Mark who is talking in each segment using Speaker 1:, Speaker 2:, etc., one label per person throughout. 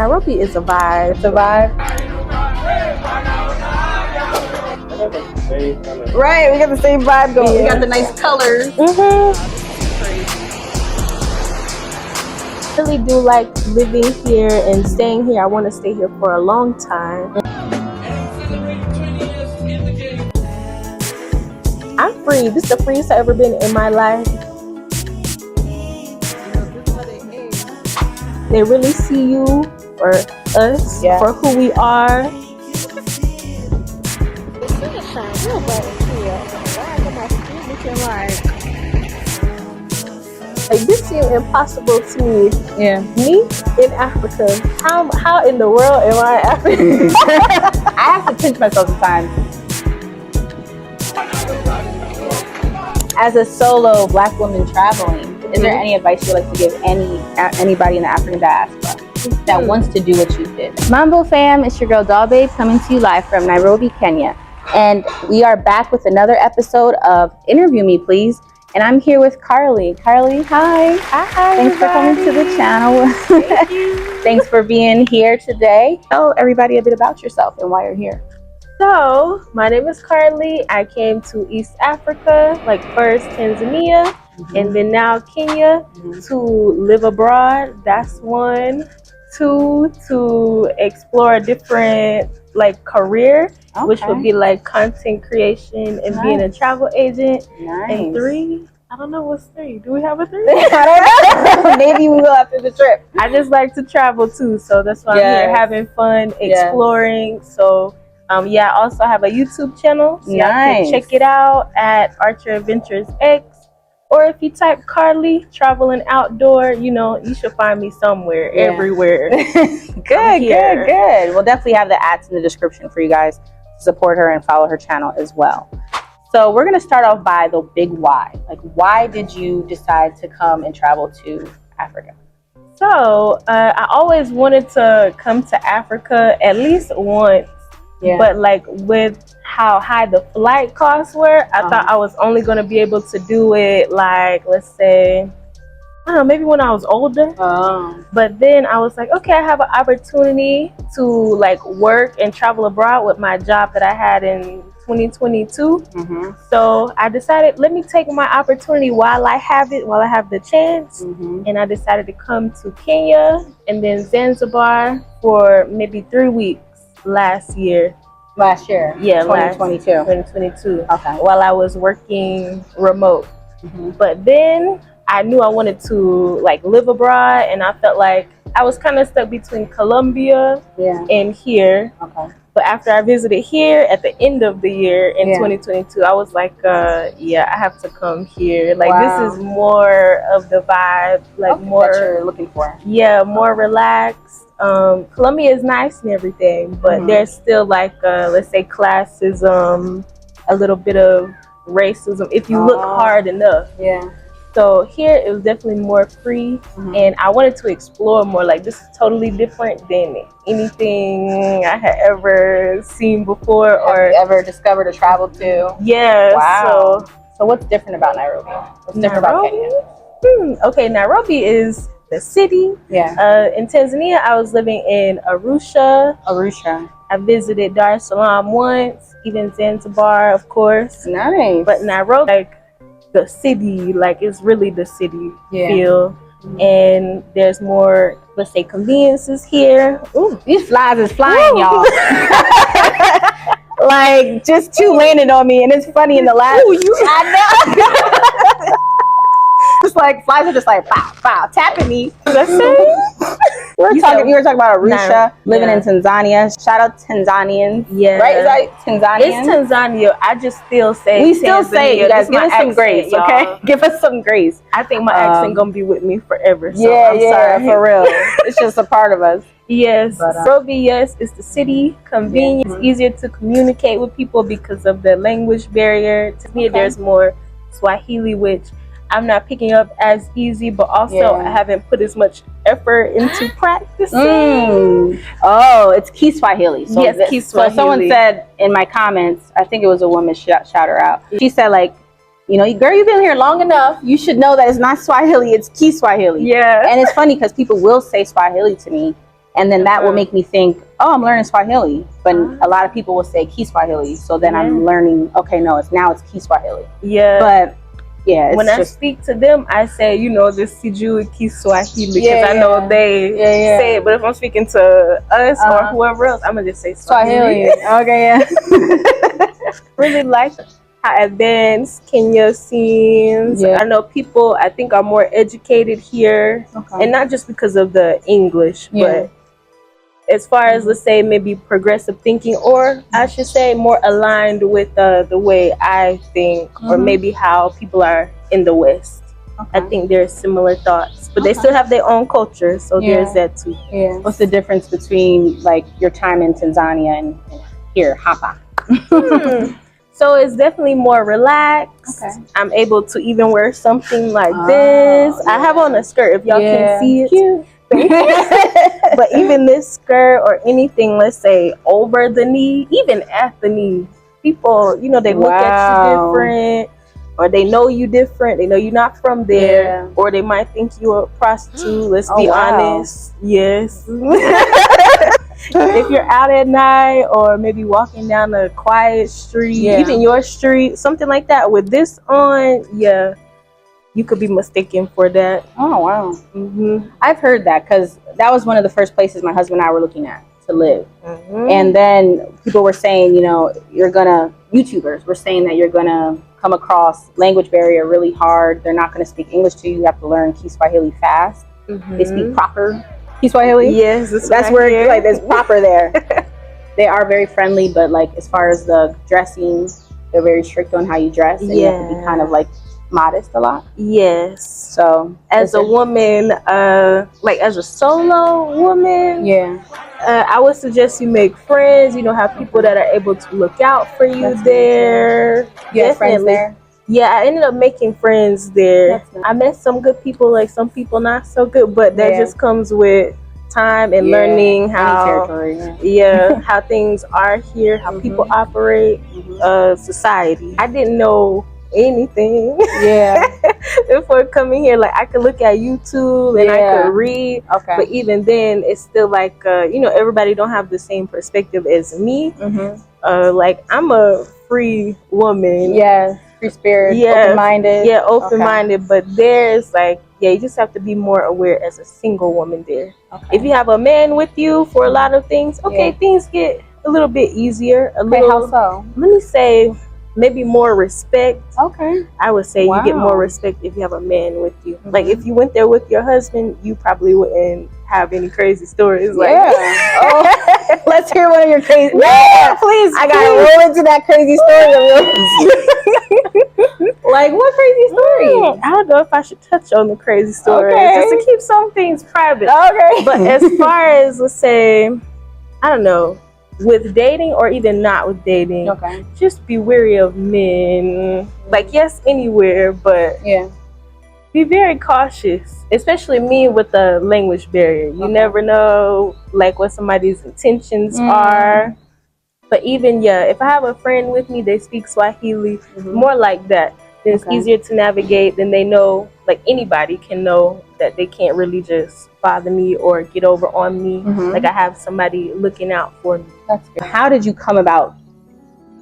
Speaker 1: Nairobi is a vibe.
Speaker 2: It's a vibe. Right, we got the same vibe going.
Speaker 1: Yeah.
Speaker 2: We got the nice colors.
Speaker 1: I really do like living here and staying here. I want to stay here for a long time. I'm free. This is the freest I've ever been in my life. They really see you or us for who we are. Like, this seems impossible to me.
Speaker 2: Yeah.
Speaker 1: Me in Africa. How in the world am I African?
Speaker 2: I have to pinch myself sometimes. As a solo Black woman traveling, is there any advice you'd like to give anybody in the African diaspora that wants to do what you did? Mambo fam, it's your girl Doll Babe coming to you live from Nairobi, Kenya. And we are back with another episode of Interview Me Please. And I'm here with Carly. Carly, hi.
Speaker 1: Hi,
Speaker 2: thanks for coming to the channel.
Speaker 1: Thank you.
Speaker 2: Thanks for being here today. Tell everybody a bit about yourself and why you're here.
Speaker 1: So, my name is Carly. I came to East Africa, like first Tanzania, and then now Kenya to live abroad. That's one. Two, to explore a different like career, which would be like content creation and being a travel agent. And three, I don't know what's three. Do we have a three?
Speaker 2: I don't know. Maybe we will after the trip.
Speaker 1: I just like to travel too, so that's why I'm here having fun, exploring. So I also have a YouTube channel. So y'all can check it out at Archer Adventures X. Or if you type Carly Traveling Outdoor, you should find me somewhere, everywhere. Good.
Speaker 2: We'll definitely have the ads in the description for you guys to support her and follow her channel as well. So we're going to start off by the big why. Like, why did you decide to come and travel to Africa?
Speaker 1: So I always wanted to come to Africa at least once. But like with how high the flight costs were, I thought I was only going to be able to do it like, let's say, I don't know, maybe when I was older. But then I was like, okay, I have an opportunity to like work and travel abroad with my job that I had in 2022. So I decided, let me take my opportunity while I have the chance. And I decided to come to Kenya and then Zanzibar for maybe 3 weeks. Last year,
Speaker 2: Yeah,
Speaker 1: 2022.
Speaker 2: Okay.
Speaker 1: While I was working remote. But then I knew I wanted to like live abroad, and I felt like I was kind of stuck between Colombia and here. But after I visited here at the end of the year in 2022, I was like, I have to come here. Like, this is more of the vibe, like more
Speaker 2: that you're looking for.
Speaker 1: Yeah, more relaxed. Colombia is nice and everything, but there's still like let's say classism, a little bit of racism if you look hard enough. So here it was definitely more free, and I wanted to explore more. Like, this is totally different than anything I had ever seen before or
Speaker 2: ever discovered or traveled to.
Speaker 1: Wow.
Speaker 2: So what's different about Nairobi? What's different about Kenya?
Speaker 1: Okay, Nairobi is the city. In Tanzania, I was living in Arusha. I visited Dar es Salaam once, even Zanzibar, of course.
Speaker 2: Nice.
Speaker 1: But Nairobi, like the city, like it's really the city feel. And there's more, let's say, conveniences here.
Speaker 2: Ooh, these flies is flying, y'all. Like, just two landed on me, and it's funny in the last. I know. Just like flies are just like pow, pow, tapping me. You were talking about Arusha, living in Tanzania. Shout out Tanzanians. Right? Is that Tanzanian?
Speaker 1: It's Tanzania. I just still say
Speaker 2: we still say it, you guys. Give us some grace, okay? Give us some grace.
Speaker 1: I think my accent gonna be with me forever. So
Speaker 2: I'm sorry. For real. It's just a part of us.
Speaker 1: Yes, Nairobi, it's the city, convenient. It's easier to communicate with people because of the language barrier. To me, there's more Swahili, which I'm not picking up as easy, but also I haven't put as much effort into practicing.
Speaker 2: Oh, it's Kiswahili. So
Speaker 1: Kiswahili.
Speaker 2: So someone said in my comments, I think it was a woman, shout her out. She said, like, girl, you've been here long enough. You should know that it's not Swahili, it's Kiswahili. And it's funny because people will say Swahili to me, And then that will make me think, oh, I'm learning Swahili. But a lot of people will say Kiswahili. So then I'm learning, okay, no, it's Kiswahili.
Speaker 1: Yeah.
Speaker 2: But yeah,
Speaker 1: when I speak to them, I say, you know, this Siju Kiswahili because I know they say it. But if I'm speaking to us or whoever else, I'm gonna just say Swahili.
Speaker 2: Okay, yeah.
Speaker 1: Really like how advanced Kenya seems. I know people, I think, are more educated here, and not just because of the English, but as far as, let's say, maybe progressive thinking, or I should say more aligned with the way I think, or maybe how people are in the West. I think there's similar thoughts, but they still have their own culture, so there's that too.
Speaker 2: What's the difference between like your time in Tanzania and here, Hapa?
Speaker 1: So it's definitely more relaxed. I'm able to even wear something like this. I have on a skirt, if y'all can see it. Cute. But even this skirt or anything, let's say over the knee, even at the knee, people, you know, they look at you different, or they know you different. They know you're not from there, or they might think you're a prostitute. Let's be honest. Yes. If you're out at night, or maybe walking down a quiet street, even your street, something like that, with this on, you could be mistaken for that.
Speaker 2: Oh, wow. I've heard that, because that was one of the first places my husband and I were looking at to live. And then people were saying, you know, YouTubers were saying that you're going to come across language barrier really hard. They're not going to speak English to you. You have to learn Kiswahili fast. They speak proper Kiswahili.
Speaker 1: Yes,
Speaker 2: that's where it's like there's proper there. They are very friendly, but like as far as the dressing, they're very strict on how you dress, and you have to be kind of like modest a lot.
Speaker 1: Yes.
Speaker 2: So
Speaker 1: as a woman, like as a solo woman, I would suggest you make friends. You know, have people that are able to look out for you there.
Speaker 2: You have friends there?
Speaker 1: Yeah, I ended up making friends there. I met some good people, like some people not so good, but that just comes with time and learning how how things are here, how people operate, society. I didn't know anything before coming here. Like I could look at YouTube and I could read, but even then it's still like you know, everybody don't have the same perspective as me. Like I'm a free woman,
Speaker 2: free spirit, open-minded,
Speaker 1: open-minded, but there's like you just have to be more aware as a single woman there. If you have a man with you for a lot of things, things get a little bit easier. How so? Let me say, maybe more respect. I would say you get more respect if you have a man with you. Like if you went there with your husband, you probably wouldn't have any crazy stories. Like
Speaker 2: let's hear one of your crazy. Please, I gotta roll into that crazy story. Like what crazy story?
Speaker 1: I don't know if I should touch on the crazy story just to keep some things private. But as far as, let's say, I don't know, with dating or even not with dating, just be wary of men. Like yes, anywhere, but be very cautious, especially me with the language barrier. You never know like what somebody's intentions are. But even if I have a friend with me, they speak Swahili, more like that. It's easier to navigate. Then they know, like anybody can know that they can't really just bother me or get over on me. Like I have somebody looking out for me.
Speaker 2: That's good. How did you come about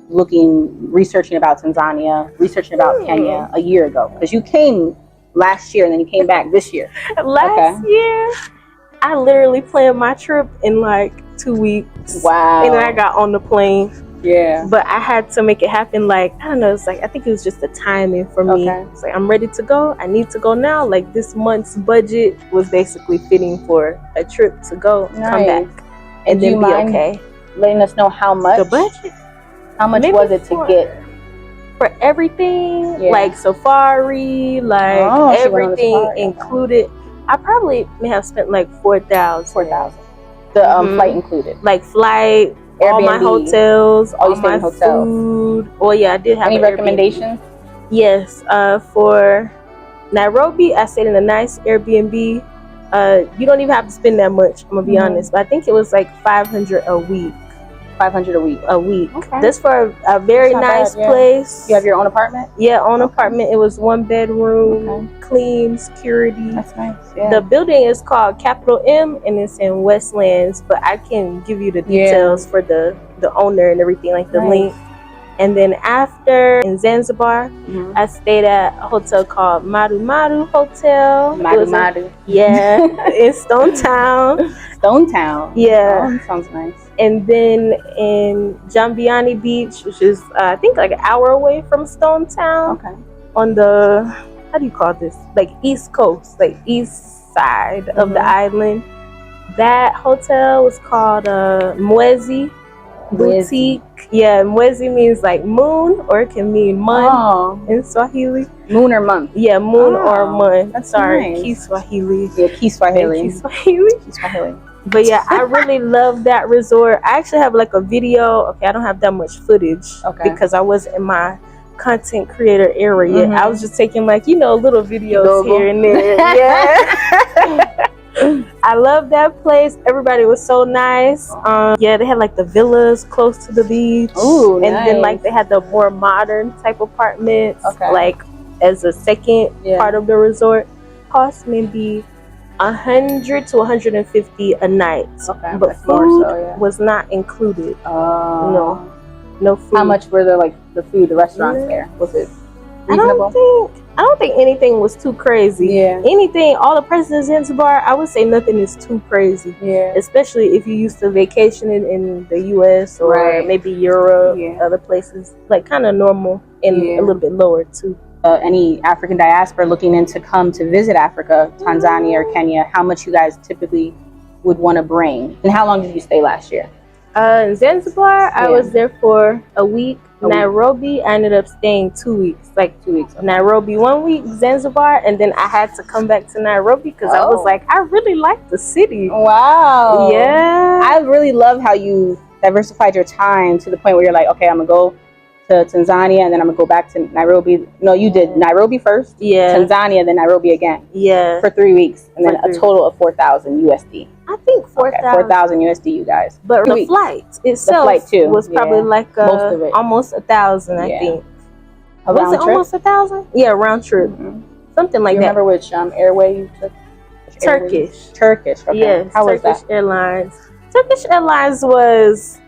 Speaker 2: researching about Tanzania, researching about Kenya a year ago? Because you came last year and then you came back this year.
Speaker 1: Last year, I literally planned my trip in like 2 weeks.
Speaker 2: Wow.
Speaker 1: And then I got on the plane.
Speaker 2: Yeah.
Speaker 1: But I had to make it happen. Like, I don't know, it's like, I think it was just the timing for me. It's like, I'm ready to go. I need to go now. Like this month's budget was basically fitting for a trip to go, come back, and then be okay.
Speaker 2: Letting us know how much?
Speaker 1: The budget?
Speaker 2: How much was it to get?
Speaker 1: For everything, like safari, like everything included, I probably may have spent like 4,000.
Speaker 2: 4,000. The flight included.
Speaker 1: Like flight, Airbnb. All my hotels, all my food. Oh yeah, I did have
Speaker 2: any recommendations?
Speaker 1: Yes, for Nairobi, I stayed in a nice Airbnb. You don't even have to spend that much, I'm gonna be honest, but I think it was like 500 a week.
Speaker 2: 500 a week.
Speaker 1: A week.
Speaker 2: Okay.
Speaker 1: This for a very nice place.
Speaker 2: You have your own apartment?
Speaker 1: Yeah, own apartment. It was 1 bedroom, clean, security.
Speaker 2: That's nice. Yeah.
Speaker 1: The building is called Capital M, and it's in Westlands. But I can give you the details for the owner and everything, like the link. And then after in Zanzibar, I stayed at a hotel called Maru Maru Hotel.
Speaker 2: Maru.
Speaker 1: Yeah, in Stone Town.
Speaker 2: Stone Town.
Speaker 1: Yeah.
Speaker 2: Oh, sounds nice.
Speaker 1: And then in Jambiani Beach, which is I think like an hour away from Stone Town.
Speaker 2: Okay.
Speaker 1: On the, how do you call this? Like East Coast, like east side of the island. That hotel was called Mwezi Boutique. Yeah, Mwezi means like moon, or it can mean month in Swahili.
Speaker 2: Moon or month?
Speaker 1: Yeah, moon or month.
Speaker 2: That's
Speaker 1: sorry,
Speaker 2: nice.
Speaker 1: Kiswahili.
Speaker 2: Yeah, Kiswahili.
Speaker 1: Kiswahili. But yeah, I really love that resort. I actually have like a video. Okay, I don't have that much footage because I wasn't in my content creator area. I was just taking like, little videos here and there. Yeah. I love that place. Everybody was so nice. Yeah, they had like the villas close to the beach.
Speaker 2: Ooh,
Speaker 1: and
Speaker 2: nice.
Speaker 1: then like they had the more modern type apartments. Like as a second part of the resort. Cost maybe 100 to 150 a night. But food was not included. No food.
Speaker 2: How much were the food, the restaurants there? Was it reasonable?
Speaker 1: I don't think anything was too crazy. Yeah. Anything, all the prices in Zanzibar, I would say nothing is too crazy. Yeah. Especially if you used to vacationing in the US or maybe Europe, other places. Like kind of normal and a little bit lower too.
Speaker 2: Any African diaspora looking in to come to visit Africa, Tanzania or Kenya, how much you guys typically would want to bring? And how long did you stay last year?
Speaker 1: In Zanzibar, I was there for a week. Nairobi, I ended up staying 2 weeks. Like 2 weeks. Nairobi 1 week, Zanzibar, and then I had to come back to Nairobi because I was like, I really like the city.
Speaker 2: Wow.
Speaker 1: Yeah.
Speaker 2: I really love how you diversified your time to the point where you're like, okay, I'm going to go to Tanzania and then I'm going to go back to Nairobi. No, you did Nairobi first, Tanzania, then Nairobi again. Yeah. For 3 weeks, and then a total of 4,000 USD.
Speaker 1: I think 4,000.
Speaker 2: 4,000 USD, you guys.
Speaker 1: But the flight itself was probably like
Speaker 2: most of it.
Speaker 1: Almost 1,000, I think.
Speaker 2: Was it
Speaker 1: almost 1,000? Yeah, round trip. Something like that.
Speaker 2: Remember which Airway you took?
Speaker 1: Turkish.
Speaker 2: Turkish, okay.
Speaker 1: Yes,
Speaker 2: how was
Speaker 1: Turkish
Speaker 2: that?
Speaker 1: Airlines. Turkish Airlines was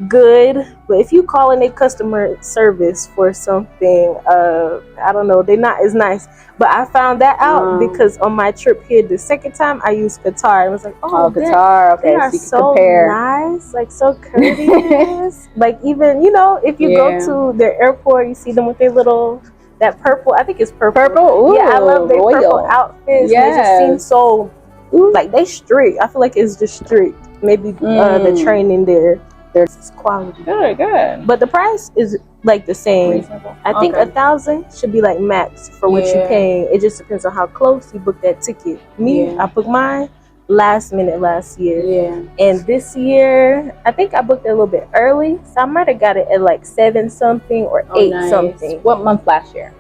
Speaker 1: good, but if you call in a customer service for something, I don't know, they're not as nice. But I found that out because on my trip here, the second time I used Qatar, I was like, oh
Speaker 2: Qatar, okay,
Speaker 1: they are so nice, like so courteous. Like even, if you go to their airport, you see them with their little, that purple, I think it's purple.
Speaker 2: Ooh,
Speaker 1: yeah, I love their purple outfits.
Speaker 2: Yes.
Speaker 1: They just seem so, like they strict. I feel like it's just strict. Maybe the training there. There's quality.
Speaker 2: Good.
Speaker 1: But the price is like the same.
Speaker 2: Reasonable.
Speaker 1: I think 1,000 should be like max for what you're paying. It just depends on how close you book that ticket. I booked mine last minute last year. Yeah. And this year, I think I booked it a little bit early. So I might have got it at like 7 something or 8 something.
Speaker 2: What month last year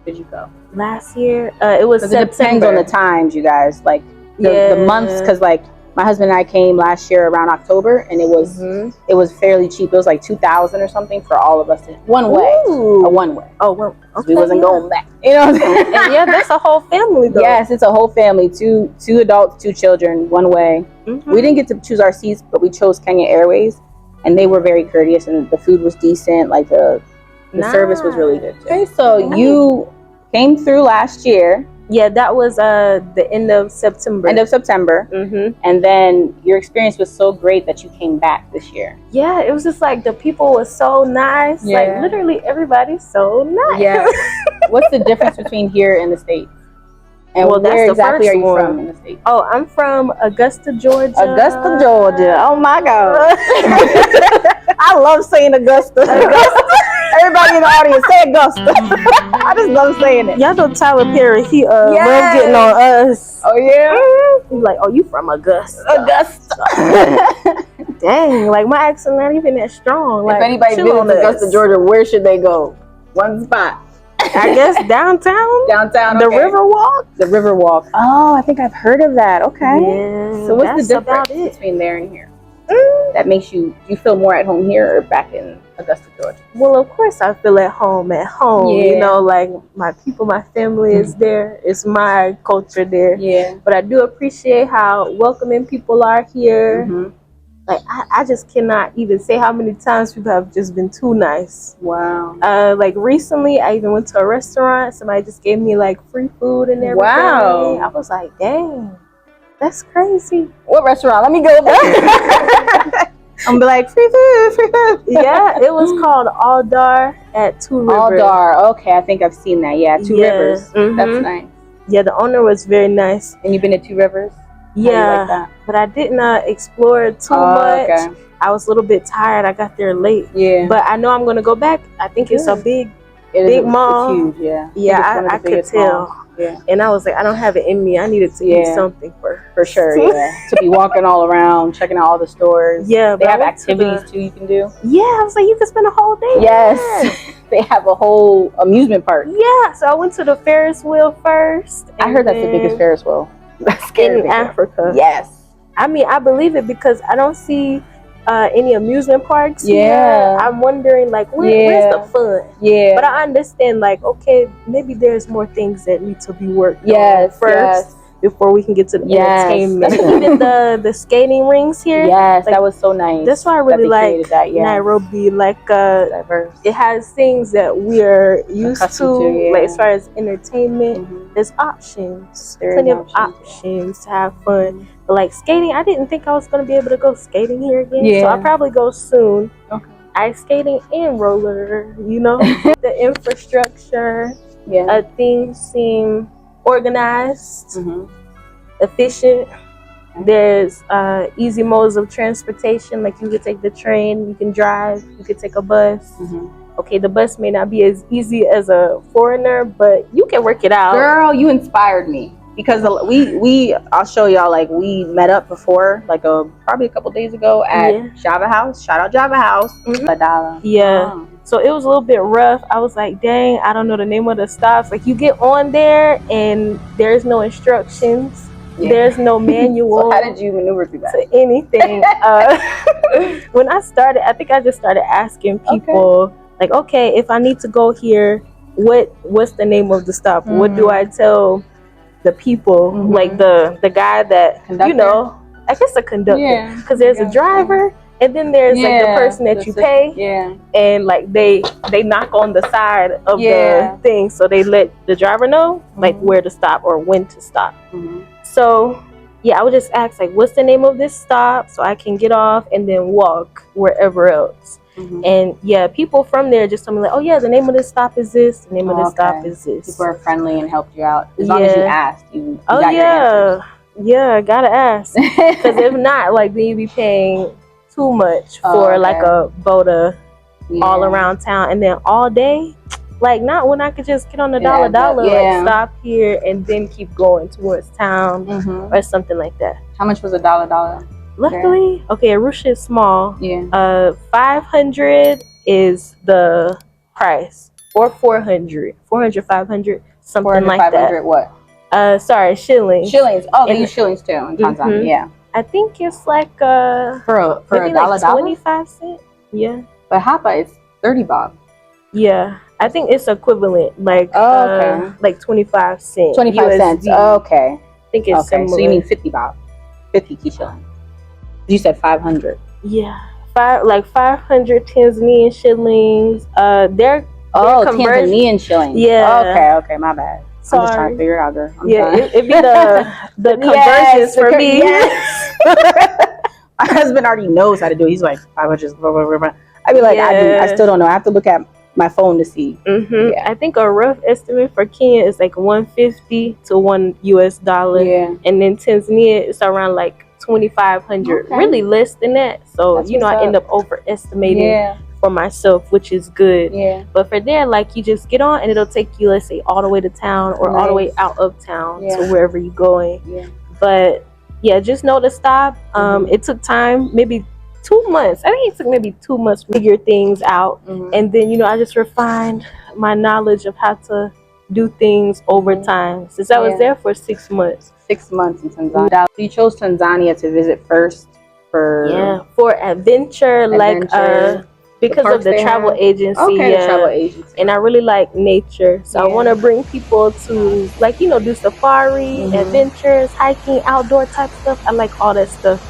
Speaker 2: did you go?
Speaker 1: Last year, it was September.
Speaker 2: It depends on the times, you guys. Like the months, because like my husband and I came last year around October, and it was fairly cheap. It was like 2,000 or something for all of us. One way. A one way.
Speaker 1: Oh, well, okay,
Speaker 2: we wasn't going back. You know what I'm saying?
Speaker 1: And that's a whole family though.
Speaker 2: Yes, it's a whole family. Two adults, 2 children, one way. We didn't get to choose our seats, but we chose Kenya Airways, and they were very courteous, and the food was decent. Like the service was really good too. Okay, so you came through last year.
Speaker 1: Yeah, that was the end of September.
Speaker 2: And then your experience was so great that you came back this year.
Speaker 1: Yeah, it was just like the people were so nice. Yeah. Like literally everybody's so nice.
Speaker 2: Yeah. What's the difference between here and the States? And
Speaker 1: well,
Speaker 2: where exactly are you from in the States?
Speaker 1: Oh, I'm from Augusta, Georgia.
Speaker 2: Augusta, Georgia. Oh my God. I love saying Augusta. Everybody in the audience, say Augusta. I just love saying it.
Speaker 1: Y'all know Tyler Perry, he love getting on us.
Speaker 2: Oh yeah?
Speaker 1: He's like, oh, you from Augusta. Dang, like my accent not even that strong. Like,
Speaker 2: if anybody visits Augusta, Georgia, where should they go? One spot.
Speaker 1: I guess downtown.
Speaker 2: Downtown,
Speaker 1: the Riverwalk.
Speaker 2: The Riverwalk. Oh, I think I've heard of that. Okay.
Speaker 1: Yeah,
Speaker 2: so what's the difference between there and here? that makes you feel more at home here or back in Augusta, Georgia?
Speaker 1: Well, of course I feel at home. You know, like my people, my family is there. It's my culture there.
Speaker 2: Yeah.
Speaker 1: But I do appreciate how welcoming people are here. Like I just cannot even say how many times people have just been too nice.
Speaker 2: Wow.
Speaker 1: Like recently I even went to a restaurant. Somebody just gave me like free food and everything.
Speaker 2: Wow.
Speaker 1: I was like, dang, that's crazy.
Speaker 2: What restaurant? Let me go there. I'm gonna be like, free food.
Speaker 1: Yeah, it was called Aldar at Two Rivers.
Speaker 2: Aldar. Okay, I think I've seen that. Yeah, Two Rivers. That's nice.
Speaker 1: Yeah, the owner was very nice.
Speaker 2: And you've been to Two Rivers?
Speaker 1: Yeah,
Speaker 2: like that?
Speaker 1: But I did not explore too much. Okay. I was a little bit tired. I got there late.
Speaker 2: Yeah.
Speaker 1: But I know I'm gonna go back. I think it's a big mall.
Speaker 2: It's huge, yeah.
Speaker 1: Yeah, I could tell.
Speaker 2: Malls. Yeah.
Speaker 1: And I was like, I don't have it in me. I needed to eat something for
Speaker 2: sure. Yeah. To be walking all around, checking out all the stores.
Speaker 1: Yeah.
Speaker 2: They have activities too you can do.
Speaker 1: Yeah, I was like, you can spend a whole day.
Speaker 2: Yes. They have a whole amusement park.
Speaker 1: Yeah. So I went to the Ferris Wheel first.
Speaker 2: I heard that's the biggest Ferris wheel. That's scary.
Speaker 1: In Africa.
Speaker 2: Yes.
Speaker 1: I mean, I believe it because I don't see any amusement parks
Speaker 2: here.
Speaker 1: I'm wondering, like, where's the fun?
Speaker 2: Yeah.
Speaker 1: But I understand, like, okay, maybe there's more things that need to be worked on first before we can get to the entertainment. Even the skating rings here.
Speaker 2: Yes,
Speaker 1: like,
Speaker 2: that was so nice.
Speaker 1: That's why I really like Nairobi. Like,
Speaker 2: diverse.
Speaker 1: It has things that we're used to, like as far as entertainment. There's options, plenty of options to have fun. But like skating, I didn't think I was going to be able to go skating here again. So I'll probably go soon. Okay. Ice skating and roller, you know. The infrastructure, things seem organized, efficient. There's easy modes of transportation. Like you could take the train, you can drive, you could take a bus. Okay, the bus may not be as easy as a foreigner, but you can work it out.
Speaker 2: Girl, you inspired me. Because I'll show y'all, like, we met up before, like probably a couple days ago at Java House. Shout out Java House.
Speaker 1: Yeah. So it was a little bit rough. I was like, dang, I don't know the name of the stops. Like, you get on there and there's no instructions. There's no manual.
Speaker 2: So how did you maneuver through that?
Speaker 1: To anything. When I started, I think I just started asking people, like, okay, if I need to go here, what's the name of the stop? What do I tell the people, like the guy that conductor? You know, I guess the conductor, because there's a driver and then there's like the person that you pay, and like they knock on the side of the thing, so they let the driver know like where to stop or when to stop. So I would just ask, like, what's the name of this stop, so I can get off and then walk wherever else. And people from there just told me, like, oh yeah, the name of this stop is this, the name of this stop is this.
Speaker 2: People are friendly and helped you out as long as you asked. You got your answers.
Speaker 1: Gotta ask, because if not, like, then you be paying too much for like a boda all around town, and then all day. Like, not when I could just get on the dollar, like stop here and then keep going towards town or something like that.
Speaker 2: How much was a dollar?
Speaker 1: Luckily, Arusha is small. 500 is the price, or 400, 500, something like that.
Speaker 2: 500 what?
Speaker 1: Sorry, shillings.
Speaker 2: Shillings. Oh, they use shillings too in Tanzania. Yeah.
Speaker 1: I think it's like
Speaker 2: for
Speaker 1: maybe
Speaker 2: a dollar,
Speaker 1: like 25 cents. Yeah.
Speaker 2: But Hapa is 30 bob.
Speaker 1: Yeah. I think it's equivalent, like like 25 cents.
Speaker 2: 25
Speaker 1: USD.
Speaker 2: cents. Okay.
Speaker 1: I think it's similar.
Speaker 2: So you mean 50 bob? 50 key shillings. You said 500.
Speaker 1: Yeah. 500 Tanzanian shillings. They're
Speaker 2: Tanzanian shillings.
Speaker 1: Yeah.
Speaker 2: Okay, my bad.
Speaker 1: Sorry.
Speaker 2: I'm just trying to figure it out, girl.
Speaker 1: It'd be the conversions for me.
Speaker 2: Yes. My husband already knows how to do it. He's like, 500, blah, blah, blah, blah. I'd be like, I still don't know. I have to look at my phone to see.
Speaker 1: I think a rough estimate for Kenya is like $150 to $1 US. And then Tanzania is around like 2,500, really less than that. So I end up overestimating for myself, which is good. But for there, like, you just get on and it'll take you, let's say, all the way to town or all the way out of town to wherever you're going. But just know to stop. It took time, maybe 2 months. I think it took maybe 2 months to figure things out. And then I just refined my knowledge of how to do things over time, since I was there for 6 months.
Speaker 2: 6 months in Tanzania. You chose Tanzania to visit first for
Speaker 1: outdoor adventure. Like because of the travel agency.
Speaker 2: Okay, the travel agency.
Speaker 1: And I really like nature, so I want to bring people to, like, you know, do safari, adventures, hiking, outdoor type stuff. I like all that stuff.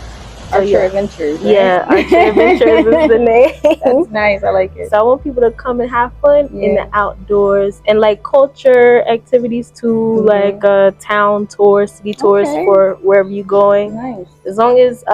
Speaker 1: So,
Speaker 2: Archer Adventures, right?
Speaker 1: Yeah, Archer Adventures is the name.
Speaker 2: That's nice. I like it.
Speaker 1: So I want people to come and have fun in the outdoors, and like culture activities too, like town tours, city tours for wherever you're going.
Speaker 2: Nice.
Speaker 1: As long as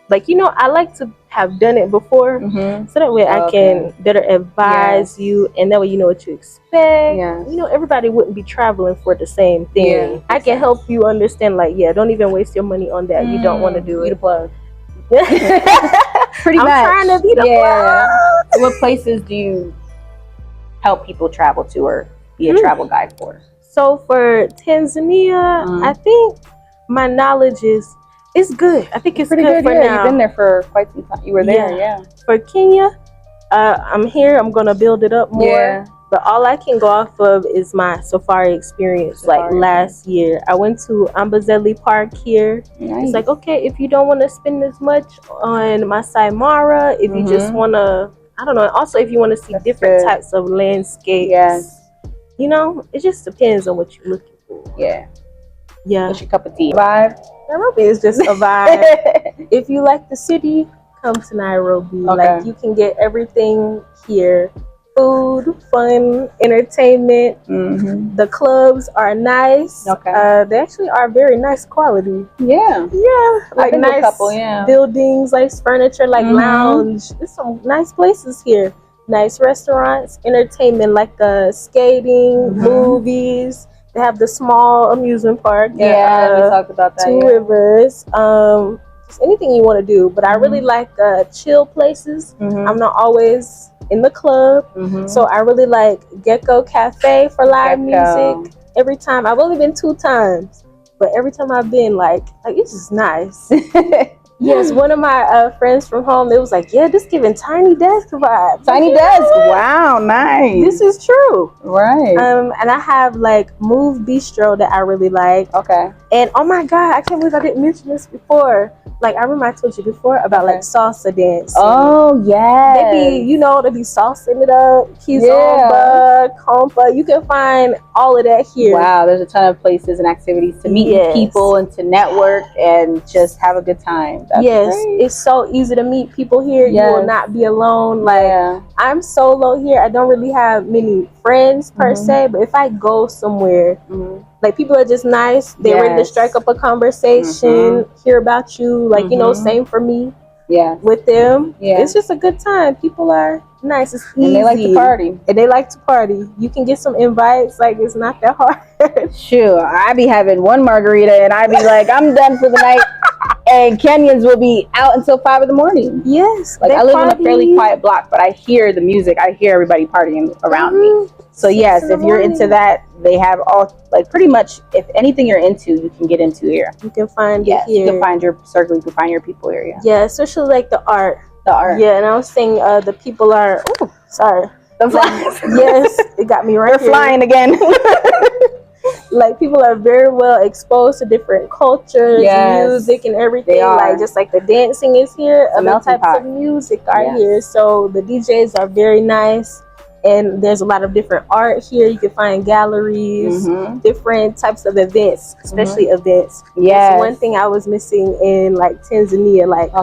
Speaker 1: like, you know, I like to have done it before, so that way I can better advise you, and that way you know what you expect. You know, everybody wouldn't be traveling for the same thing. I can help you understand, like, don't even waste your money on that. You don't want to do it.
Speaker 2: Be the plug.
Speaker 1: Pretty much. I'm trying to be the plug.
Speaker 2: So what places do you help people travel to or be a travel guide for?
Speaker 1: So for Tanzania, I think my knowledge is good. I think it's
Speaker 2: pretty
Speaker 1: good for now.
Speaker 2: You've been there for quite some time. You were there,
Speaker 1: For Kenya, I'm here. I'm gonna build it up more. But all I can go off of is my safari experience. Like last year, I went to Amboseli Park here. It's like, okay, if you don't want to spend as much on Masai Mara, if you just want to, I don't know. Also, if you want to see different types of landscapes, you know, it just depends on what you're looking for.
Speaker 2: Yeah. What's your cup of tea?
Speaker 1: Vibe. Nairobi is just a vibe. If you like the city, come to Nairobi. Like, you can get everything here. Food, fun, entertainment. The clubs are nice. They actually are very nice quality. Like nice buildings, nice furniture, like lounge. There's some nice places here. Nice restaurants, entertainment, like skating, movies. They have the small amusement park.
Speaker 2: We talked about that.
Speaker 1: Two Rivers. Just anything you want to do. But I really like chill places. I'm not always in the club. So I really like Gecko Cafe for live music. Every time. I've only been 2 times. But every time I've been, like it's just nice. Yes, one of my friends from home, they was like, this giving Tiny Desk vibes.
Speaker 2: Tiny Desk? Wow, nice.
Speaker 1: This is true.
Speaker 2: Right.
Speaker 1: And I have like Move Bistro that I really like. And oh my God, I can't believe I didn't mention this before. Like, I remember I told you before about like salsa dance.
Speaker 2: Oh, yeah.
Speaker 1: They be salsing it up. Kizomba, compa. You can find all of that here.
Speaker 2: Wow, there's a ton of places and activities to meet people and to network and just have a good time. That's great.
Speaker 1: It's so easy to meet people here. You will not be alone. Like, I'm solo here. I don't really have many friends per se, but if I go somewhere, like, people are just nice. They're ready to strike up a conversation, hear about you. Like, you know, same for me. With them. It's just a good time. People are nice. It's easy.
Speaker 2: And they like to party.
Speaker 1: You can get some invites. Like, it's not that hard.
Speaker 2: Sure. I be having one margarita and I be like, I'm done for the night. And Kenyans will be out until 5 in the morning.
Speaker 1: Yes.
Speaker 2: Like, I live in a fairly quiet block, but I hear the music. I hear everybody partying around me. So yes, if you're into that, they have all, like, pretty much, if anything you're into, you can get into here.
Speaker 1: You can find it here.
Speaker 2: You can find your circle. You can find your people here.
Speaker 1: Yeah, especially like the art. Yeah, and I was saying the people are. Oh, sorry.
Speaker 2: The flies.
Speaker 1: Yes, it got me right.
Speaker 2: We're flying again.
Speaker 1: Like, people are very well exposed to different cultures, music, and everything. Like, just like the dancing is here, other types of music are here. So the DJs are very nice. And there's a lot of different art here. You can find galleries, different types of events, especially events. That's one thing I was missing in like Tanzania. Like,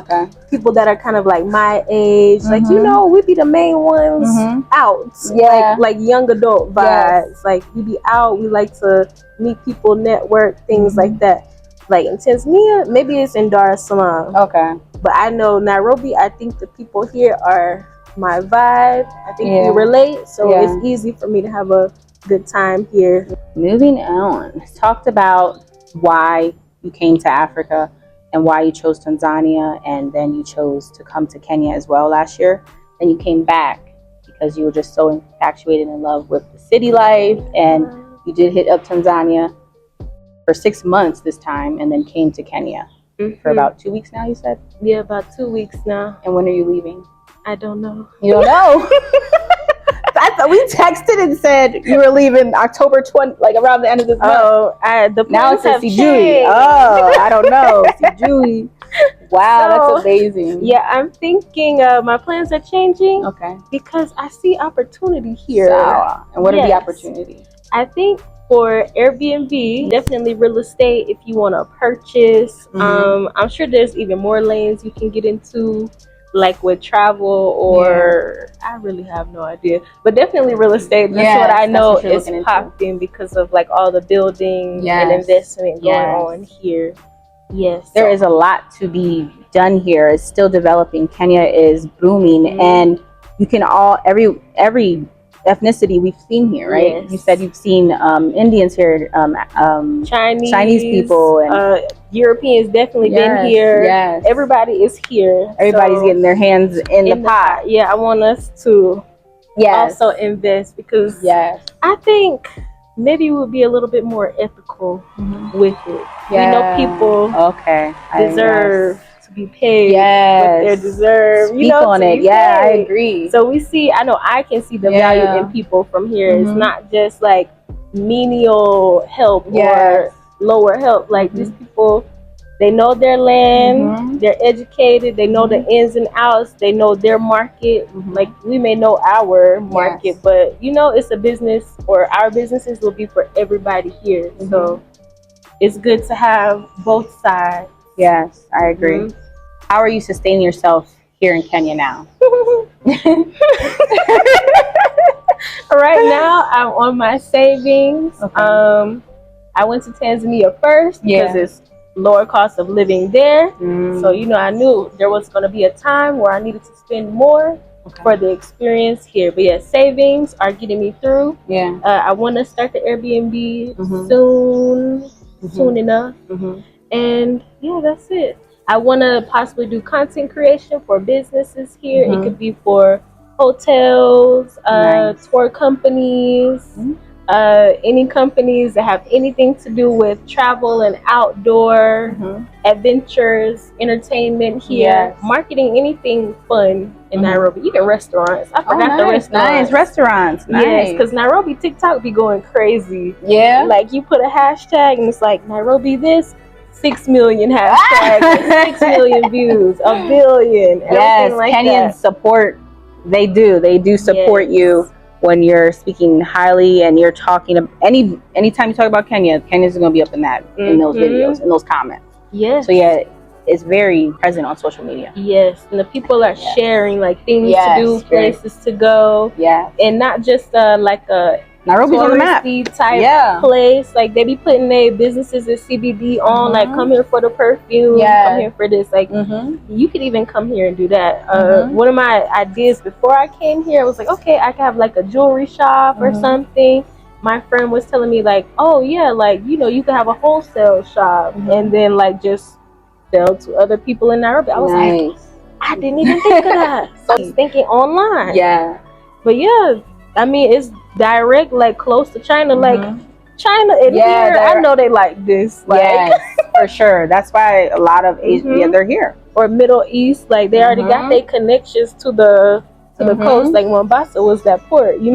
Speaker 1: people that are kind of like my age. Like, you know, we be the main ones out. Like young adult vibes. Like, we be out. We like to meet people, network, things like that. Like in Tanzania, maybe it's in Dar es Salaam. But I know Nairobi, I think the people here are my vibe. I think we relate, so it's easy for me to have a good time here.
Speaker 2: Moving on, talked about why you came to Africa and why you chose Tanzania, and then you chose to come to Kenya as well last year. Then you came back because you were just so infatuated in love with the city life, and you did hit up Tanzania for 6 months this time, and then came to Kenya for about 2 weeks now, you said?
Speaker 1: Yeah, about 2 weeks now.
Speaker 2: And when are you leaving?
Speaker 1: I don't know.
Speaker 2: You don't know? We texted and said you were leaving October 20, like around the end of this month.
Speaker 1: The
Speaker 2: now it says Sijui. Oh, I don't know. Sijui. Wow,
Speaker 1: So,
Speaker 2: that's amazing.
Speaker 1: Yeah, I'm thinking my plans are changing.
Speaker 2: Okay.
Speaker 1: Because I see opportunity here.
Speaker 2: So, and what are the opportunities?
Speaker 1: I think for Airbnb, definitely real estate if you want to purchase. I'm sure there's even more lanes you can get into, like with travel or I really have no idea. But definitely real estate. That's what I know is popping because of like all the building and investment going on here. Yes.
Speaker 2: There is a lot to be done here. It's still developing. Kenya is booming and you can every ethnicity we've seen here, right?
Speaker 1: Yes.
Speaker 2: You said you've seen Indians here, Chinese people, and
Speaker 1: Europeans definitely been here.
Speaker 2: Yes.
Speaker 1: Everybody is here.
Speaker 2: Everybody's getting their hands in the pot.
Speaker 1: Yeah, I want us to also invest because I think maybe we'll be a little bit more ethical with it. We know people deserve to be paid what they deserve.
Speaker 2: Speak on it. Yeah, I agree.
Speaker 1: So I know I can see the value in people from here. It's not just like menial help or lower help. Like these people, they know their land, they're educated, they know the ins and outs, they know their market. Like we may know our market, but it's a business, or our businesses will be for everybody here. So it's good to have both sides.
Speaker 2: Yes, I agree. How are you sustaining yourself here in Kenya now?
Speaker 1: Right now, I'm on my savings. I went to Tanzania first because it's lower cost of living there. So, I knew there was going to be a time where I needed to spend more for the experience here. But yeah, savings are getting me through. I want to start the Airbnb soon enough. And yeah, that's it. I want to possibly do content creation for businesses here. It could be for hotels, tour companies, any companies that have anything to do with travel and outdoor adventures, entertainment here, marketing, anything fun in Nairobi. Even restaurants. I forgot the restaurants.
Speaker 2: Nice restaurants.
Speaker 1: Yes, because Nairobi TikTok be going crazy.
Speaker 2: Yeah.
Speaker 1: Like you put a hashtag and it's like Nairobi this. 6 million hashtags, 6 million views, 1 billion.
Speaker 2: Yes,
Speaker 1: like
Speaker 2: Kenyans support. They do support you when you're speaking highly and you're talking. Anytime you talk about Kenya, Kenya's gonna be up in in those videos, in those comments.
Speaker 1: Yes.
Speaker 2: So yeah, it's very present on social media.
Speaker 1: Yes, and the people are sharing like things to do, places to go. Yeah, and not just like a
Speaker 2: Nairobi's on the map
Speaker 1: type place. Like they be putting their businesses in CBD on, like come here for the perfume, come here for this. Like you could even come here and do that. One of my ideas before I came here, I was like, okay, I could have like a jewelry shop or something. My friend was telling me like, oh yeah, like you could have a wholesale shop and then like just sell to other people in Nairobi. I was like, I didn't even think of that. So I was thinking online. Yeah, but yeah. I mean, it's direct, like close to China. Like China and here, I know they like this. Like,
Speaker 2: yes, for sure. That's why a lot of Asian, they're here.
Speaker 1: Or Middle East, like they already got their connections to the coast. Like Mombasa was that port. You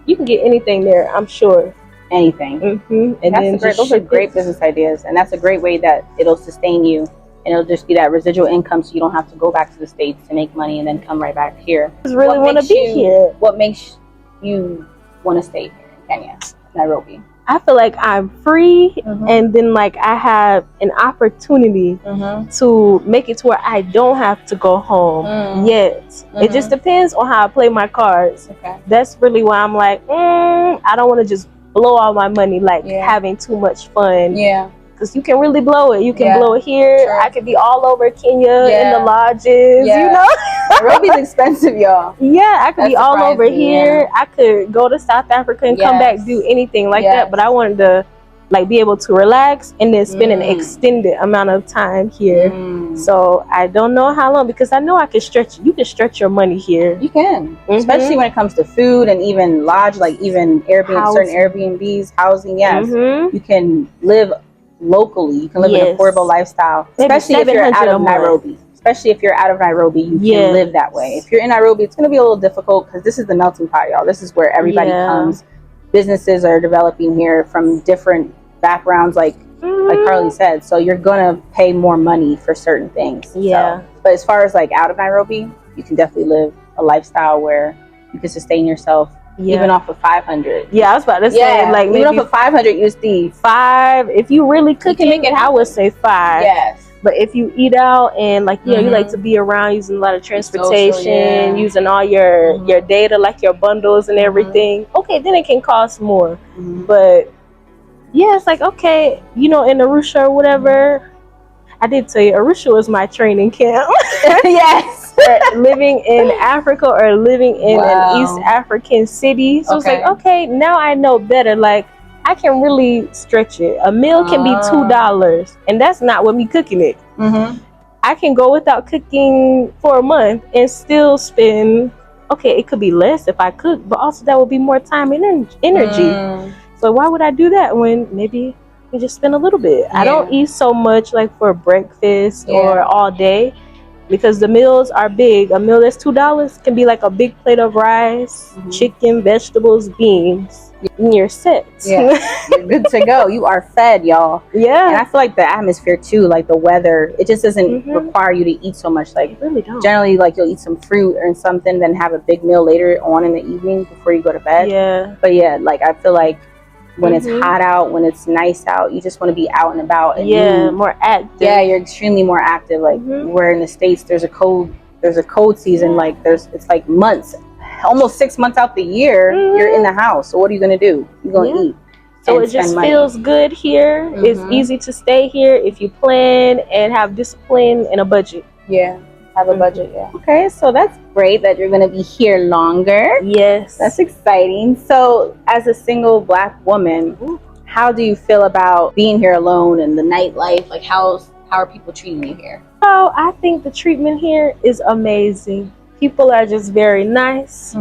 Speaker 1: can get anything there. I'm sure.
Speaker 2: Anything.
Speaker 1: And
Speaker 2: those are great business ideas, and that's a great way that it'll sustain you. And it'll just be that residual income, so you don't have to go back to the States to make money and then come right back here.
Speaker 1: I just really want to be here.
Speaker 2: What makes you want to stay here in Kenya, Nairobi?
Speaker 1: I feel like I'm free, and then like I have an opportunity to make it to where I don't have to go home yet. It just depends on how I play my cards. That's really why I'm like, I don't want to just blow all my money like having too much fun. Yeah. Because you can really blow it. You can blow it here. Sure. I could be all over Kenya in the lodges,
Speaker 2: Nairobi's expensive, y'all.
Speaker 1: Yeah, I could be all over here. I could go to South Africa and come back, do anything like that. But I wanted to like be able to relax and then spend an extended amount of time here. So I don't know how long, because I know I can stretch. You can stretch your money here.
Speaker 2: You can, especially when it comes to food and even lodge, like even Airbnb, certain Airbnbs, housing. Yes, you can live locally. You can live an affordable lifestyle, especially if you're out of Nairobi. Especially if you're out of Nairobi, you can live that way. If you're in Nairobi, it's going to be a little difficult because this is the melting pot, y'all. This is where everybody comes. Businesses are developing here from different backgrounds. Like like Carly said. So you're gonna pay more money for certain things.
Speaker 1: Yeah.
Speaker 2: So, but as far as like out of Nairobi, you can definitely live a lifestyle where you can sustain yourself even off of 500.
Speaker 1: Yeah, I was about to say like
Speaker 2: even off of 500 USD.
Speaker 1: 5. If you really cooking,
Speaker 2: make it happen.
Speaker 1: I would say 5.
Speaker 2: Yes.
Speaker 1: But if you eat out and like you like to be around, using a lot of transportation, using all your data, like your bundles and everything, okay, then it can cost more. But yeah, it's like, okay, in Arusha or whatever. I did tell you, Arusha was my training camp.
Speaker 2: Yes.
Speaker 1: Living in Africa or living in an East African city. So it's like, okay, now I know better. Like, I can really stretch it. A meal can be $2, and that's not with me cooking it. I can go without cooking for a month and still spend, okay, it could be less if I cook, but also that would be more time and energy. So why would I do that when maybe we just spend a little bit? I don't eat so much like for breakfast or all day, because the meals are big. A meal that's $2 can be like a big plate of rice, chicken, vegetables, beans. And you're set.
Speaker 2: You're good to go. You are fed, y'all.
Speaker 1: Yeah.
Speaker 2: And I feel like the atmosphere too, like the weather, it just doesn't require you to eat so much. Like,
Speaker 1: it really don't.
Speaker 2: Generally, like you'll eat some fruit or something, then have a big meal later on in the evening before you go to bed.
Speaker 1: Yeah.
Speaker 2: But yeah, like I feel like when it's hot out, when it's nice out, you just want to be out and about and move.
Speaker 1: More active.
Speaker 2: Yeah, you're extremely more active. Like where in the States there's a cold season, like it's like months, almost 6 months out the year, you're in the house. So what are you gonna do? You're gonna eat.
Speaker 1: So it just feels good here. It's easy to stay here if you plan and have discipline and a budget.
Speaker 2: Yeah. Have a budget, Okay, so that's great that you're going to be here longer.
Speaker 1: Yes.
Speaker 2: That's exciting. So as a single Black woman, how do you feel about being here alone and the nightlife? Like how are people treating you here?
Speaker 1: Oh, I think the treatment here is amazing. People are just very nice,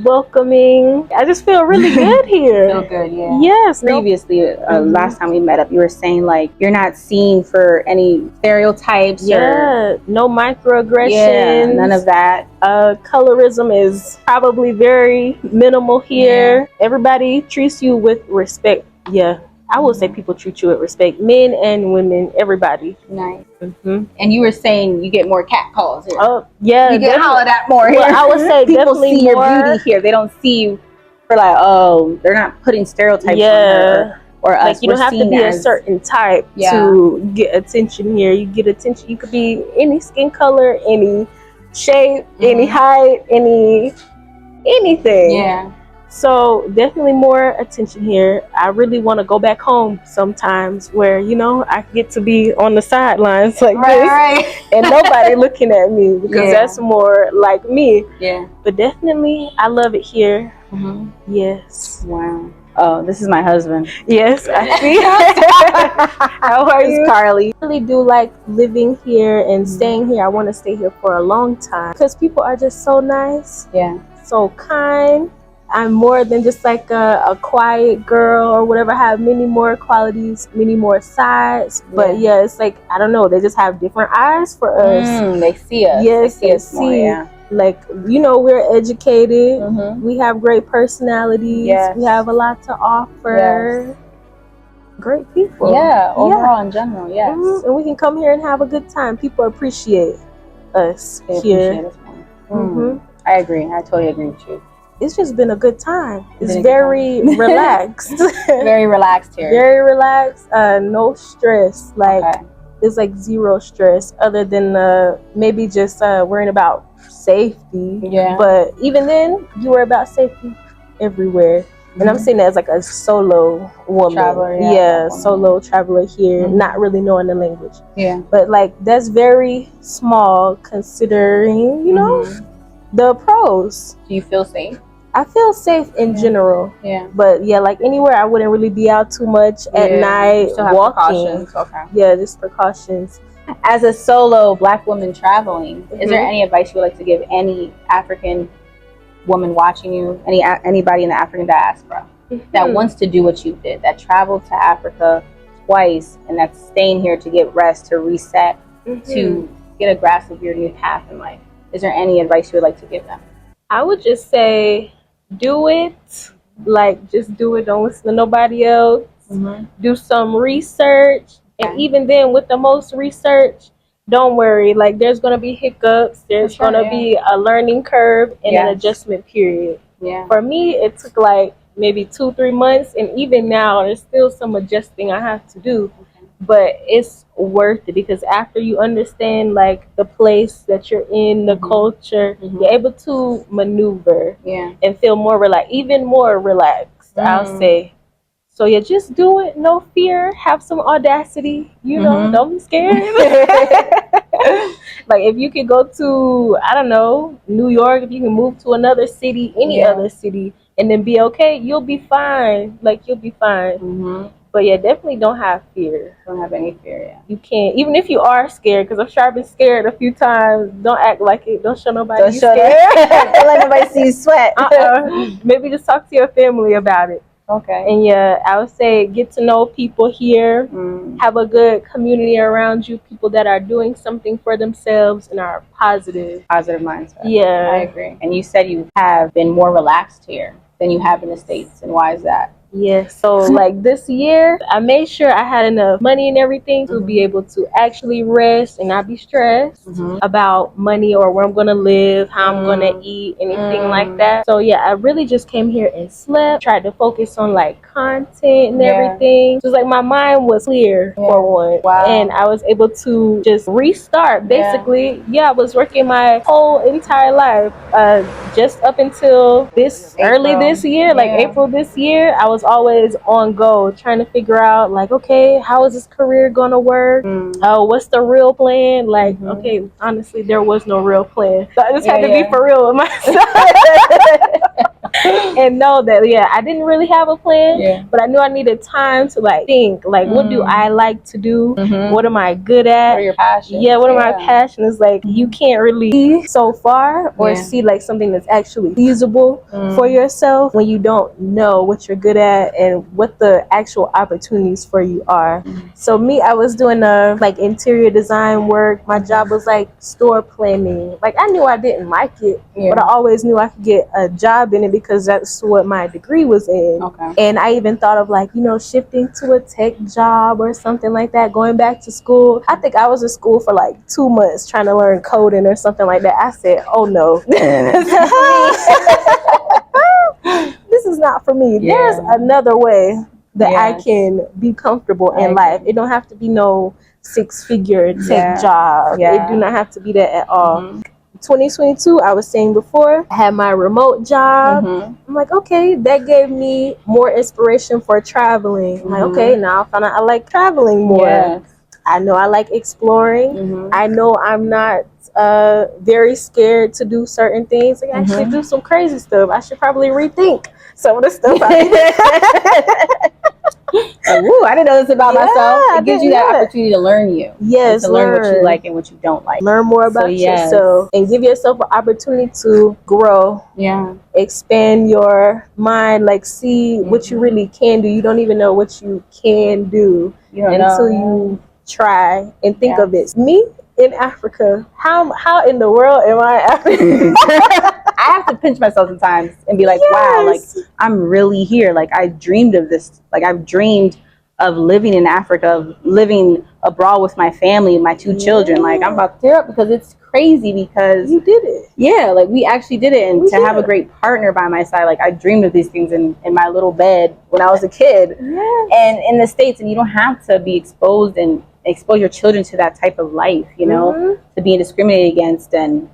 Speaker 1: welcoming. I just feel really good here.
Speaker 2: Feel good, yeah.
Speaker 1: Yes.
Speaker 2: Previously, last time we met up, you were saying like you're not seen for any stereotypes.
Speaker 1: No microaggressions.
Speaker 2: Yeah, none of that.
Speaker 1: Colorism is probably very minimal here. Everybody treats you with respect. Yeah. I will say people treat you with respect, men and women, everybody.
Speaker 2: Nice. And you were saying you get more cat calls here.
Speaker 1: Oh, yeah.
Speaker 2: You get hollered at more here.
Speaker 1: Well, I would say
Speaker 2: people
Speaker 1: definitely
Speaker 2: see
Speaker 1: more.
Speaker 2: your beauty here. They don't see you for like, oh, they're not putting stereotypes on her or us.
Speaker 1: Like you don't have to be a certain type to get attention here. You get attention. You could be any skin color, any shape, any height, anything.
Speaker 2: Yeah.
Speaker 1: So definitely more attention here. I really want to go back home sometimes where, I get to be on the sidelines like this and nobody looking at me, because that's more like me. Yeah. But definitely I love it here. Yes.
Speaker 2: Wow. Oh, this is my husband.
Speaker 1: Yes, I see. How are you?
Speaker 2: Carly.
Speaker 1: I really do like living here and staying here. I want to stay here for a long time because people are just so nice. Yeah. So kind. I'm more than just like a quiet girl or whatever. I have many more qualities, many more sides. But yeah, it's like, I don't know, they just have different eyes for us.
Speaker 2: They see us.
Speaker 1: Yes,
Speaker 2: they see us more,
Speaker 1: like, we're educated. We have great personalities. We have a lot to offer. Great people.
Speaker 2: Yeah, overall in general, yes.
Speaker 1: And we can come here and have a good time. People appreciate us here.
Speaker 2: I agree. I totally agree with you.
Speaker 1: It's just been a good time. It's very relaxed.
Speaker 2: Very relaxed here.
Speaker 1: Very relaxed. No stress. Like it's like zero stress, other than maybe just worrying about safety. Yeah. But even then, you worry about safety everywhere. And I'm saying that as like a solo woman. Traveler, solo traveler here, not really knowing the language. Yeah. But like that's very small considering, the pros.
Speaker 2: Do you feel safe?
Speaker 1: I feel safe in general. Yeah. But yeah, like anywhere I wouldn't really be out too much at night walking. Yeah, just precautions.
Speaker 2: As a solo Black woman traveling, is there any advice you would like to give any African woman watching you, anybody in the African diaspora that wants to do what you did, that traveled to Africa twice and that's staying here to get rest, to reset, to get a grasp of your new path in life? Is there any advice you would like to give them?
Speaker 1: I would just say, do it. Like, just do it. Don't listen to nobody else. do some research, and even then with the most research, don't worry, like there's going to be hiccups, there's going to be a learning curve and an adjustment period. For me, it took like maybe 2-3 months, and even now there's still some adjusting I have to do, but it's worth it because after you understand like the place that you're in, the culture, you're able to maneuver and feel more relaxed, even more relaxed, I'll say. So yeah, just do it, no fear, have some audacity, you know, don't be scared. Like if you could go to, I don't know, New York, if you can move to another city, any other city, and then be okay, you'll be fine. Like you'll be fine. But yeah, definitely don't have fear.
Speaker 2: Don't have any fear,
Speaker 1: You can't, even if you are scared, because I'm sure I've been scared a few times, don't act like it. Don't show nobody you're scared.
Speaker 2: Don't let nobody see you sweat.
Speaker 1: Maybe just talk to your family about it.
Speaker 2: Okay.
Speaker 1: And yeah, I would say get to know people here. Have a good community around you, people that are doing something for themselves and are positive.
Speaker 2: Positive mindset.
Speaker 1: Yeah.
Speaker 2: I agree. And you said you have been more relaxed here than you have in the States. And why is that?
Speaker 1: Yeah, so like this year, I made sure I had enough money and everything to be able to actually rest and not be stressed about money or where I'm going to live, how I'm going to eat, anything like that. So yeah, I really just came here and slept, tried to focus on like content and everything. So it's like my mind was clear for one.
Speaker 2: Wow.
Speaker 1: And I was able to just restart basically. I was working my whole entire life just up until early this year, like April this year. I was always on go trying to figure out like, okay, how is this career gonna work? What's the real plan? Like, okay, honestly, there was no real plan, so I just had to be for real with myself. And know that I didn't really have a plan, but I knew I needed time to like think like, what do I like to do? What am I good at?
Speaker 2: What are your passions?
Speaker 1: What are my passions? Like you can't really see so far or see like something that's actually feasible for yourself when you don't know what you're good at and what the actual opportunities for you are. So me, I was doing like interior design work. My job was like store planning. Like I knew I didn't like it, but I always knew I could get a job in it because that's what my degree was in. And I even thought of like, you know, shifting to a tech job or something like that, going back to school. I think I was in school for like 2 months trying to learn coding or something like that. I said, oh no. This is not for me. There's another way that I can be comfortable in life. It don't have to be no 6-figure tech job. It do not have to be that at all. 2022, I was saying before, I had my remote job. I'm like, okay, that gave me more inspiration for traveling. I'm like, okay, now I found out I like traveling more. I know I like exploring. I know I'm not very scared to do certain things. I actually do some crazy stuff. I should probably rethink some of the stuff I did.
Speaker 2: I didn't know this about myself. It gives you that opportunity to learn you.
Speaker 1: Yes,
Speaker 2: to learn what you like and what you don't like.
Speaker 1: Learn more about yourself and give yourself an opportunity to grow. Expand your mind, like see what you really can do. You don't even know what you can do until you try and think of it. Me in Africa, how in the world am I African?
Speaker 2: I have to pinch myself sometimes and be like, wow, like I'm really here. Like I dreamed of this. Like I've dreamed of living in Africa, of living abroad with my family, my 2 children. Like I'm about to tear up because it's crazy because
Speaker 1: you did it.
Speaker 2: Yeah, like we actually did it. And to have a great partner by my side, like I dreamed of these things in my little bed when I was a kid. And in the States, and you don't have to be exposed and expose your children to that type of life, you know, to being discriminated against and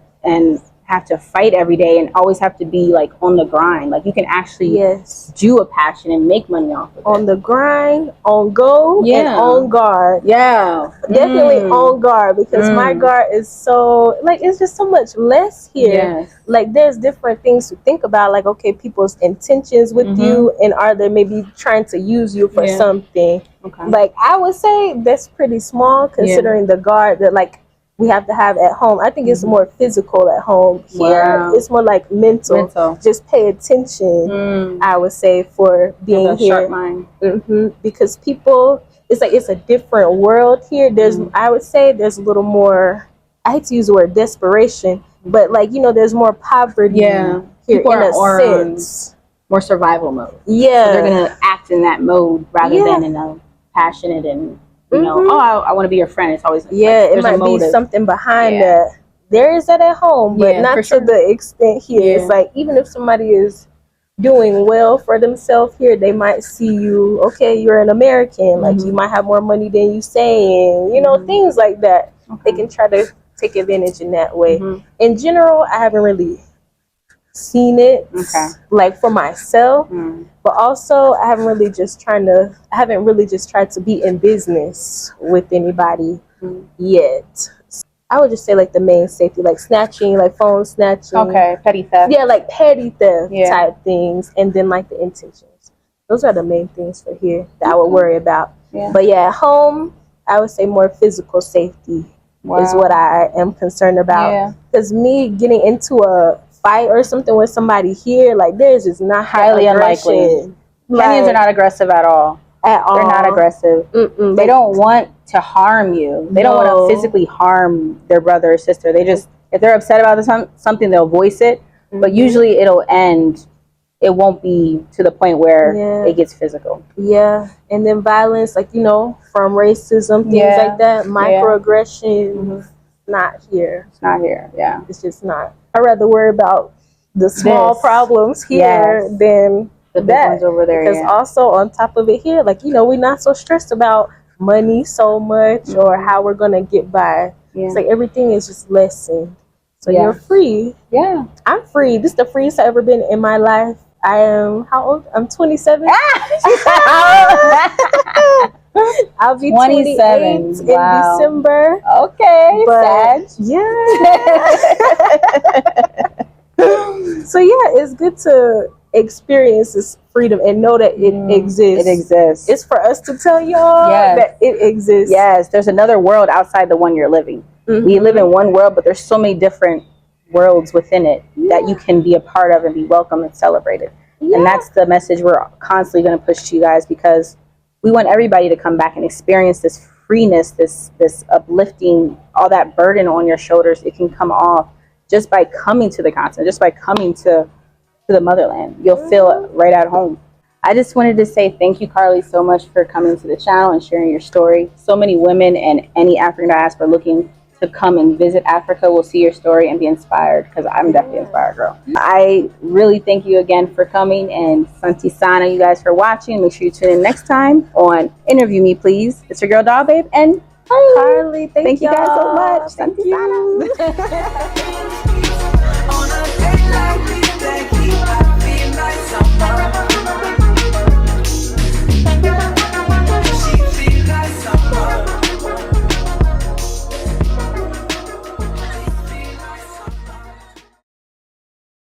Speaker 2: have to fight every day and always have to be like on the grind. Like you can actually do a passion and make money off of it.
Speaker 1: On the grind, on go, and on guard. Definitely on guard because my guard is so like it's just so much less here. Like there's different things to think about, like okay, people's intentions with you, and are they maybe trying to use you for something. Like I would say that's pretty small considering the guard that like we have to have at home. I think it's more physical at home. Here, it's more like mental. Just pay attention, I would say, for being here.
Speaker 2: Sharp mind.
Speaker 1: Because people, it's like it's a different world here. There's, I would say, there's a little more. I hate to use the word desperation, but like you know, there's more poverty here
Speaker 2: people
Speaker 1: in a sense.
Speaker 2: more survival mode.
Speaker 1: Yeah.
Speaker 2: So they're gonna act in that mode rather than in a passionate and you know, I want to be your friend. It's always
Speaker 1: it might be something behind that. There is that at home, but not to the extent here. It's like even if somebody is doing well for themselves here, they might see you, okay, you're an American, like you might have more money than you saying, you know, things like that. They can try to take advantage in that way. In general, I haven't really seen it like for myself, but also I haven't really just tried to be in business with anybody yet. I would just say like the main safety, like snatching, like phone snatching.
Speaker 2: Okay, petty theft.
Speaker 1: Yeah, like petty theft type things, and then like the intentions. Those are the main things for here that I would worry about. But yeah, at home, I would say more physical safety is what I am concerned about. Because me getting into a fight or something with somebody here, like theirs is not
Speaker 2: highly unlikely. Kenyans are not aggressive at all. They're not aggressive. They don't want to harm you. They don't want to physically harm their brother or sister. They just, if they're upset about something, they'll voice it. But usually it'll end. It won't be to the point where it gets physical. Yeah. And then violence, like, you know, from racism, things like that, microaggression, not here. It's not here. Yeah. It's just not. I'd rather worry about the small problems here than the big ones over there. Because also on top of it here, like, you know, we're not so stressed about money so much or how we're going to get by. It's like everything is just lessened. So you're free. Yeah. I'm free. This is the freest I've ever been in my life. I am, how old? I'm 27. I'll be 27 in December. Okay. But so yeah, it's good to experience this freedom and know that it exists. It exists. It's for us to tell y'all that it exists. Yes, there's another world outside the one you're living. We live in one world, but there's so many different worlds within it that you can be a part of and be welcome and celebrated. And that's the message we're constantly going to push to you guys, because we want everybody to come back and experience this freeness, this uplifting, all that burden on your shoulders. It can come off just by coming to the continent, just by coming to the motherland. You'll feel right at home. I just wanted to say thank you, Carly, so much for coming to the channel and sharing your story. So many women and any African diaspora looking to come and visit Africa will see your story and be inspired, because I'm definitely inspired, girl. I really thank you again for coming, and Santi Sana, you guys, for watching. Make sure you tune in next time on Interview Me, Please. It's your girl, Doll Babe, and Carly. Thank you guys so much. Santi Sana.